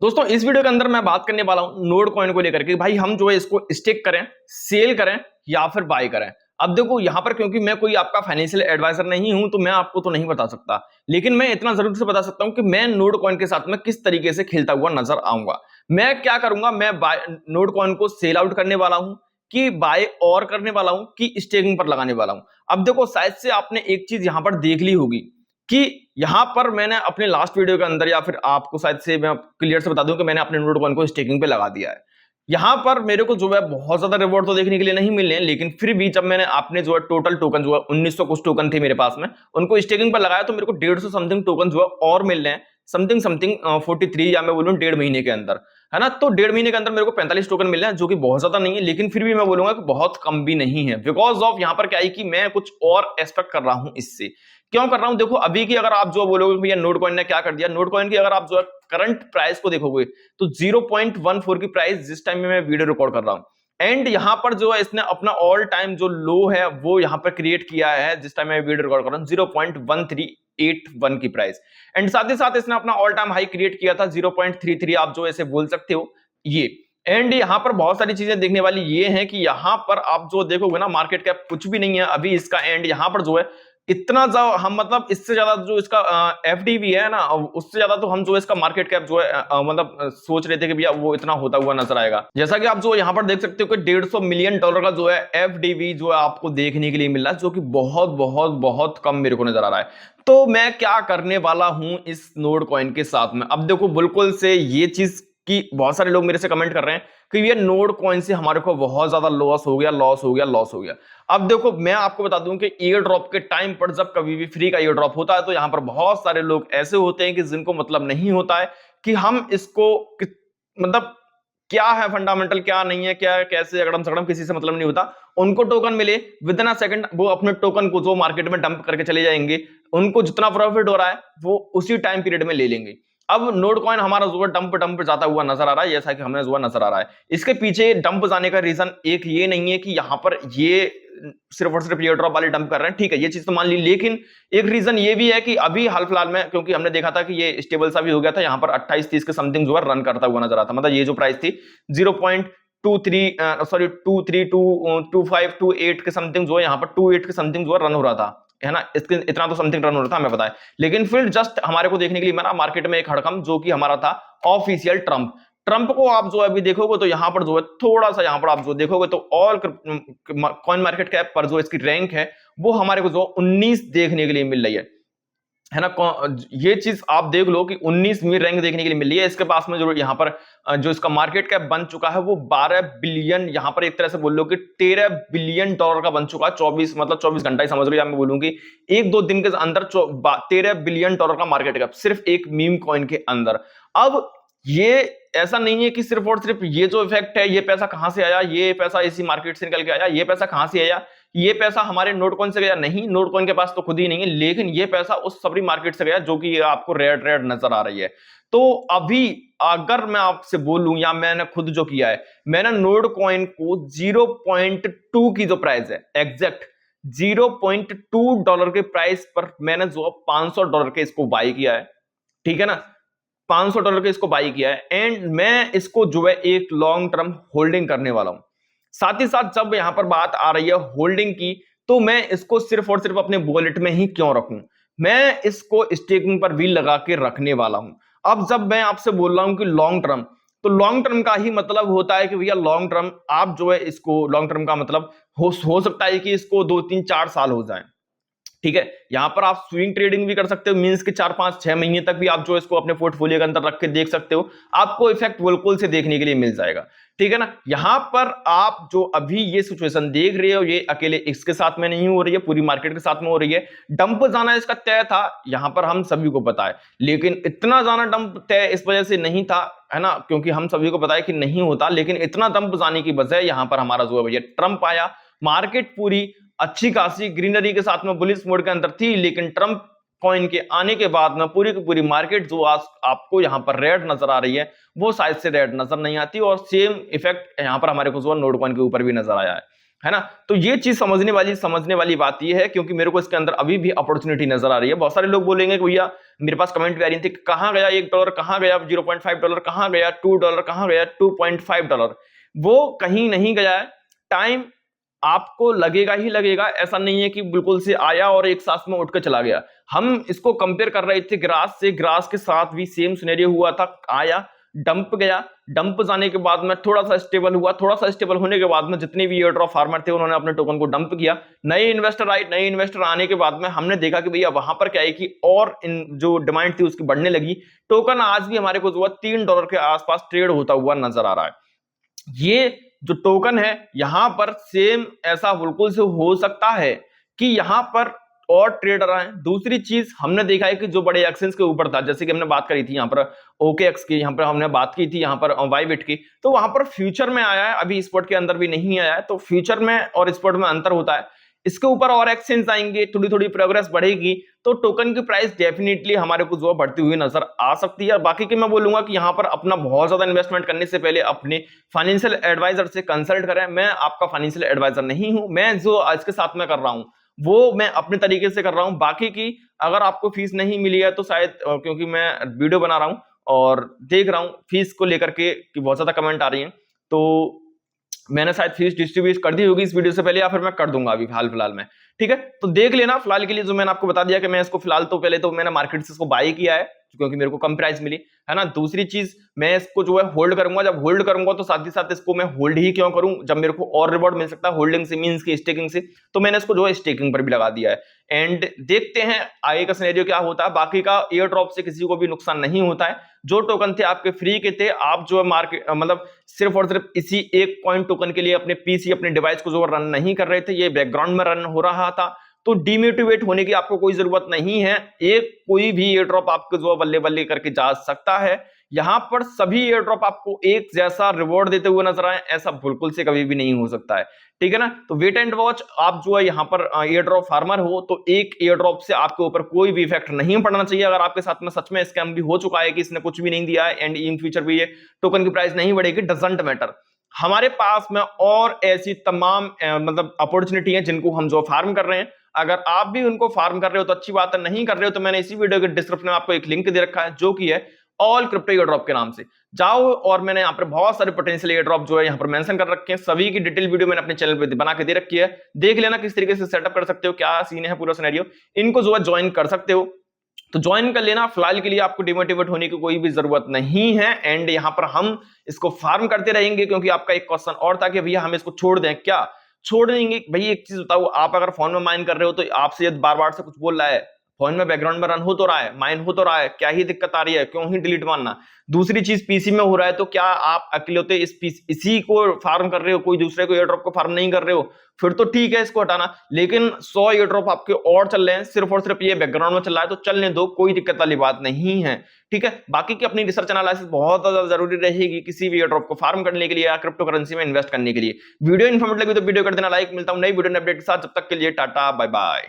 दोस्तों इस वीडियो के अंदर मैं बात करने वाला हूं नोड कॉइन को लेकर के भाई हम जो है इसको स्टेक करें, सेल करें या फिर बाय करें। अब देखो यहां पर क्योंकि मैं कोई आपका फाइनेंशियल एडवाइजर नहीं हूं तो मैं आपको तो नहीं बता सकता, लेकिन मैं इतना जरूर से बता सकता हूं कि मैं नोड कॉइन के साथ में किस तरीके से खेलता हुआ नजर आऊंगा। मैं क्या करूंगा, मैं बाय नोड कॉइन को सेल आउट करने वाला हूं कि बाय और करने वाला हूं कि स्टेकिंग पर लगाने वाला हूं। अब देखो शायद से आपने एक चीज यहां पर देख ली होगी कि यहां पर मैंने अपने लास्ट वीडियो के अंदर या फिर आपको शायद से मैं क्लियर से बता दूं कि मैंने अपने नोड कॉइन को स्टेकिंग पे लगा दिया है। यहां पर मेरे को जो है बहुत ज्यादा रिवॉर्ड तो देखने के लिए नहीं मिलने, लेकिन फिर भी जब मैंने आपने जो है टोटल टोकन जो है 1900 कुछ टोकन थे मेरे पास में, उनको स्टेकिंग पर लगाया तो मेरे को 150 समथिंग टोकन जो है और मिल रहे हैं। समथिंग समथिंग 43 या मैं बोलूं 1.5 महीने के अंदर, है ना। तो 1.5 महीने के अंदर मेरे को 45 टोकन मिल रहे हैं, जो कि बहुत ज्यादा नहीं है, लेकिन फिर भी मैं बोलूंगा कि बहुत कम भी नहीं है। बिकॉज ऑफ यहाँ पर क्या है कि मैं कुछ और एक्सपेक्ट कर रहा हूं इससे। क्यों कर रहा हूं, देखो अभी की अगर आप जो बोलोगे भैया नोड कॉइन ने क्या कर दिया, नोड कॉइन की अगर आप जो है करंट प्राइस को देखोगे तो 0.14 की प्राइस जिस टाइम में मैं वीडियो रिकॉर्ड कर रहा हूं, एंड यहां पर जो है इसने अपना ऑल टाइम जो लो है वो यहां पर क्रिएट किया है जिस टाइम मैं वीडियो रिकॉर्ड कर रहा हूं 0.1381 की प्राइस। एंड साथ ही साथ इसने अपना ऑल टाइम हाई क्रिएट किया था 0.33, आप जो ऐसे बोल सकते हो ये। एंड यहां पर बहुत सारी चीजें देखने वाली ये है कि यहां पर आप जो देखोगे ना, मार्केट कैप कुछ भी नहीं है अभी इसका, एंड यहां पर जो है इतना हम मतलब इससे ज्यादा जो इसका एफडीवी है ना, उससे ज्यादा तो हम जो इसका मार्केट कैप जो है मतलब सोच रहे थे कि भैया वो इतना होता हुआ नजर आएगा। जैसा कि आप जो यहाँ पर देख सकते हो कि $150 मिलियन का जो है एफडीवी जो है आपको देखने के लिए मिल रहा है, जो कि बहुत बहुत बहुत कम मेरे को नजर आ रहा है। तो मैं क्या करने वाला हूं इस नोड कॉइन के साथ में, अब देखो बिल्कुल से ये चीज कि बहुत सारे लोग मेरे से कमेंट कर रहे हैं कि ये नोड कॉइन से हमारे को बहुत ज्यादा लॉस हो गया, लॉस हो गया, लॉस हो गया। अब देखो मैं आपको बता दूं कि ईयर ड्रॉप के टाइम पर जब कभी भी फ्री का ईयर ड्रॉप होता है तो यहां पर बहुत सारे लोग ऐसे होते हैं कि जिनको मतलब नहीं होता है कि हम इसको मतलब क्या है फंडामेंटल, क्या नहीं है, क्या कैसे अगड़म सगड़म, किसी से मतलब नहीं होता। उनको टोकन मिले विद इन अ सेकंड, वो अपने टोकन को जो मार्केट में डंप करके चले जाएंगे, उनको जितना प्रॉफिट हो रहा है वो उसी टाइम पीरियड में ले लेंगे। अब नोड कॉइन हमारा जो डंप डंप जाता हुआ नजर आ रहा है, जैसा कि हमें जो नजर आ रहा है। इसके पीछे डंप जाने का रीजन एक ये नहीं है कि यहां पर ये सिर्फ और सिर्फ एयर ड्रॉप वाले डंप कर रहे हैं, ठीक है ये चीज तो मान ली, लेकिन एक रीजन ये भी है कि अभी हाल फिलहाल में क्योंकि हमने देखा था कि ये स्टेबल सा भी हो गया था, यहां पर 28-30 के समथिंग जो है रन करता हुआ नजर आता, मतलब ये जो प्राइस थी 0.23 सॉरी 2322528 के समथिंग जो है यहाँ पर 28 के समथिंग जो है रन हो रहा था, है ना। इसके इतना तो समथिंग रन हो रहा था हमें पता है, लेकिन फिर जस्ट हमारे को देखने के लिए मिला मार्केट में एक हड़कंप जो कि हमारा था ऑफिशियल ट्रंप। ट्रंप को आप जो अभी देखोगे तो यहां पर जो है थोड़ा सा यहां पर आप जो देखोगे तो ऑल कॉइन मार्केट कैप पर जो इसकी रैंक है वो हमारे को जो 19 देखने के लिए मिल रही है ना। ये चीज आप देख लो कि 19वीं रैंक देखने के लिए मिल रही है। इसके पास में जो यहाँ पर जो इसका मार्केट कैप बन चुका है वो 12 बिलियन, यहाँ पर एक तरह से बोल लो कि 13 बिलियन डॉलर का बन चुका है। 24 मतलब 24 घंटा ही समझ लो, या मैं बोलूंगी एक दो दिन के अंदर 13 बिलियन डॉलर का मार्केट कैप सिर्फ एक मीम कॉइन के अंदर। अब ये ऐसा नहीं है कि सिर्फ और सिर्फ ये जो इफेक्ट है, ये पैसा कहां से आया, ये पैसा इसी मार्केट से निकल के आया, ये पैसा कहां से आया, ये पैसा हमारे नोट कॉइन से गया नहीं, नोट कॉइन के पास तो खुद ही नहीं है, लेकिन ये पैसा उस सबरी मार्केट से गया जो कि आपको रेड रेड नजर आ रही है। तो अभी अगर मैं आपसे बोलूं या मैंने खुद जो किया है, मैंने नोट कॉइन को 0.2 की जो प्राइस है एग्जैक्ट $0.2 के प्राइस पर मैंने जो $500 के इसको बाई किया है, ठीक है ना। $500 के इसको बाई किया है, एंड मैं इसको जो है एक लॉन्ग टर्म होल्डिंग करने वाला हूं। साथ ही साथ जब यहां पर बात आ रही है होल्डिंग की, तो मैं इसको सिर्फ और सिर्फ अपने वॉलेट में ही क्यों रखूं, मैं इसको स्टेकिंग पर भी लगा के रखने वाला हूं। अब जब मैं आपसे बोल रहा हूं कि लॉन्ग टर्म, तो लॉन्ग टर्म का ही मतलब होता है कि भैया लॉन्ग टर्म आप जो है इसको, लॉन्ग टर्म का मतलब हो सकता है कि इसको 2-3-4 साल हो जाए, ठीक है। यहां पर आप स्विंग ट्रेडिंग भी कर सकते हो, मींस कि 4-5-6 महीने तक भी आप जो इसको अपने पोर्टफोलियो के अंदर रख के देख सकते हो, आपको इफेक्ट बिल्कुल से देखने के लिए मिल जाएगा, ठीक है ना। यहां पर आप जो अभी ये सिचुएशन देख रहे हो, ये अकेले इसके साथ में नहीं हो रही है, पूरी मार्केट के साथ में हो रही है। डंप जाना इसका तय था, यहां पर हम सभी को पता है, लेकिन इतना जाना डंप तय इस वजह से नहीं था, है ना, क्योंकि हम सभी को पता है कि नहीं होता, लेकिन इतना डंप जाने की वजह यहां पर हमारा जो है भैया ट्रंप आया। मार्केट पूरी अच्छी खासी ग्रीनरी के साथ में बुलिश मोड के अंदर थी, लेकिन ट्रंप कॉइन के आने के बाद में पूरी की पूरी मार्केट जो आज आपको यहां पर रेड नजर आ रही है वो शायद से रेड नजर नहीं आती, और सेम इफेक्ट यहां पर हमारे को जो नोड कॉइन के ऊपर भी नजर आया है। है ना। तो ये चीज समझने वाली बात ये है, क्योंकि मेरे को इसके अंदर अभी भी अपॉर्चुनिटी नजर आ रही है। बहुत सारे लोग बोलेंगे कि भैया मेरे पास कमेंट भी आ रही थी, कहां गया $1, कहां गया $0.5, कहां गया $2, कहां गया $2.5। वो कहीं नहीं गया है। टाइम आपको लगेगा ही लगेगा, ऐसा नहीं है कि बिल्कुल से आया और एक सांस में उठ के चला गया। हम इसको कंपेयर कर रहे थे ग्रास से, ग्रास के साथ भी सेम सिनेरियो हुआ था, आया डंप गया, डंप जाने के बाद में थोड़ा सा स्टेबल हुआ, थोड़ा सा स्टेबल होने के बाद में जितने भी एयर ड्रॉप फार्मर थे उन्होंने अपने टोकन को डंप किया। नए इन्वेस्टर आए, नए इन्वेस्टर आने के बाद में हमने देखा कि भैया वहां पर क्या है कि और इन जो डिमांड थी उसकी बढ़ने लगी। टोकन आज भी हमारे को जो है $3 के आसपास ट्रेड होता हुआ नजर आ रहा है। ये जो टोकन है यहां पर सेम ऐसा बिल्कुल से हो सकता है कि यहां पर और ट्रेडर आए। दूसरी चीज हमने देखा है कि जो बड़े एक्सचेंज के ऊपर था, जैसे कि हमने बात करी थी यहां पर OKX की, यहां पर हमने बात की थी यहां पर बाइबिट की, तो वहां पर फ्यूचर में आया है, अभी स्पॉट के अंदर भी नहीं आया है। तो फ्यूचर में और स्पॉट में अंतर होता है। इसके ऊपर और एक्सचेंज आएंगे, थोड़ी थोड़ी प्रोग्रेस बढ़ेगी तो टोकन की प्राइस डेफिनेटली हमारे को जो बढ़ती हुई नजर आ सकती है। बाकी की मैं बोलूंगा कि यहाँ पर अपना बहुत ज्यादा इन्वेस्टमेंट करने से पहले अपने फाइनेंशियल एडवाइजर से कंसल्ट करें। मैं आपका फाइनेंशियल एडवाइजर नहीं हूं, मैं जो आज के साथ में कर रहा हूं वो मैं अपने तरीके से कर रहा हूं। बाकी की अगर आपको फीस नहीं मिली है तो शायद क्योंकि मैं वीडियो बना रहा हूं और देख रहा हूं फीस को लेकर के कि बहुत ज्यादा कमेंट आ रही है, तो मैंने शायद फीस डिस्ट्रीब्यूट कर दी होगी इस वीडियो से पहले, या फिर मैं कर दूंगा अभी हाल फिलहाल में। ठीक है, तो देख लेना। फिलहाल के लिए जो मैंने आपको बता दिया कि मैं इसको फिलहाल तो पहले तो मैंने मार्केट से इसको बाय किया है क्योंकि मेरे को कम प्राइस मिली, है ना। दूसरी चीज मैं इसको जो है होल्ड करूंगा। जब होल्ड करूंगा तो साथ ही साथ इसको मैं होल्ड ही क्यों करूं जब मेरे को और रिवॉर्ड मिल सकता है होल्डिंग से, मींस की स्टेकिंग से। तो मैंने इसको जो है स्टेकिंग पर भी लगा दिया है। एंड देखते हैं आगे का सिनेरियो क्या होता है। बाकी का एयर ड्रॉप से किसी को भी नुकसान नहीं होता है। जो टोकन थे आपके फ्री के थे, आप जो है मार्केट मतलब सिर्फ और सिर्फ इसी एक कॉइन टोकन के लिए अपने पीसी अपने डिवाइस को जो रन नहीं कर रहे थे, ये बैकग्राउंड में रन हो रहा था। तो डिमोटिवेट होने की आपको कोई जरूरत नहीं है। एक कोई भी एयर ड्रॉप आपको जो बल्ले बल्ले करके जा सकता है। यहां पर सभी एयर ड्रॉप आपको एक जैसा रिवॉर्ड देते हुए नजर आए, ऐसा बिल्कुल से कभी भी नहीं हो सकता है। ठीक है ना। तो वेट एंड वॉच। आप जो है यहाँ पर एयर ड्रॉप फार्मर हो तो एक एयर ड्रॉप से आपके ऊपर कोई भी इफेक्ट नहीं पड़ना चाहिए। अगर आपके साथ में सच में स्कैम भी हो चुका है कि इसने कुछ भी नहीं दिया है एंड इन फ्यूचर भी ये टोकन की प्राइस नहीं बढ़ेगी, डजंट मैटर। हमारे पास में और ऐसी तमाम मतलब अपॉर्चुनिटी है जिनको हम जो फार्म कर रहे हैं। अगर आप भी उनको फार्म कर रहे हो तो अच्छी बात है, नहीं कर रहे हो तो मैंने इसी वीडियो के डिस्क्रिप्शन में आपको एक लिंक दे रखा है जो कि है ऑल क्रिप्टो एयर ड्रॉप के नाम से। जाओ और मैंने यहाँ पर बहुत सारे पोटेंशियल एयर ड्रॉप जो है यहाँ पर मेंशन कर रखे हैं। सभी की डिटेल वीडियो मैंने अपने चैनल पे बना के दे रखी है। देख लेना किस तरीके से सेटअप कर सकते हो, क्या सीन है पूरा सिनेरियो। इनको जो है ज्वाइन कर सकते हो तो ज्वाइन कर लेना। फिलहाल के लिए आपको डिमोटिवेट होने की कोई भी जरूरत नहीं है। एंड यहाँ पर हम इसको फार्म करते रहेंगे क्योंकि आपका एक क्वेश्चन और था कि भैया हम इसको छोड़ दें क्या। छोड़ देंगे भाई। एक चीज बताओ, आप अगर फोन में माइन कर रहे हो तो आपसे बार बार से कुछ बोल रहा है, फोन में बैकग्राउंड में रन हो तो रहा है, माइन हो तो रहा है, क्या ही दिक्कत आ रही है, क्यों ही डिलीट मारना। दूसरी चीज पीसी में हो रहा है तो क्या आप अकेले होते इसी को फार्म कर रहे हो, कोई दूसरे को एयर ड्रॉप को फार्म नहीं कर रहे हो, फिर तो ठीक है इसको हटाना। लेकिन 100 एयर ड्रॉप आपके और चल रहे हैं, सिर्फ और सिर्फ ये बैकग्राउंड में चल रहा है तो चलने दो, कोई दिक्कत वाली बात नहीं है। ठीक है। बाकी की अपनी रिसर्च एनालिसिस बहुत ज्यादा जरूरी रहेगी किसी भी एयर ड्रॉप को फार्म करने के लिए या क्रिप्टो करेंसी में इन्वेस्ट करने के लिए। वीडियो इन्फॉर्मेटिव लगी तो वीडियो कर देना लाइक। मिलता हूं नई वीडियो अपडेट के साथ, जब तक के लिए टाटा बाय बाय।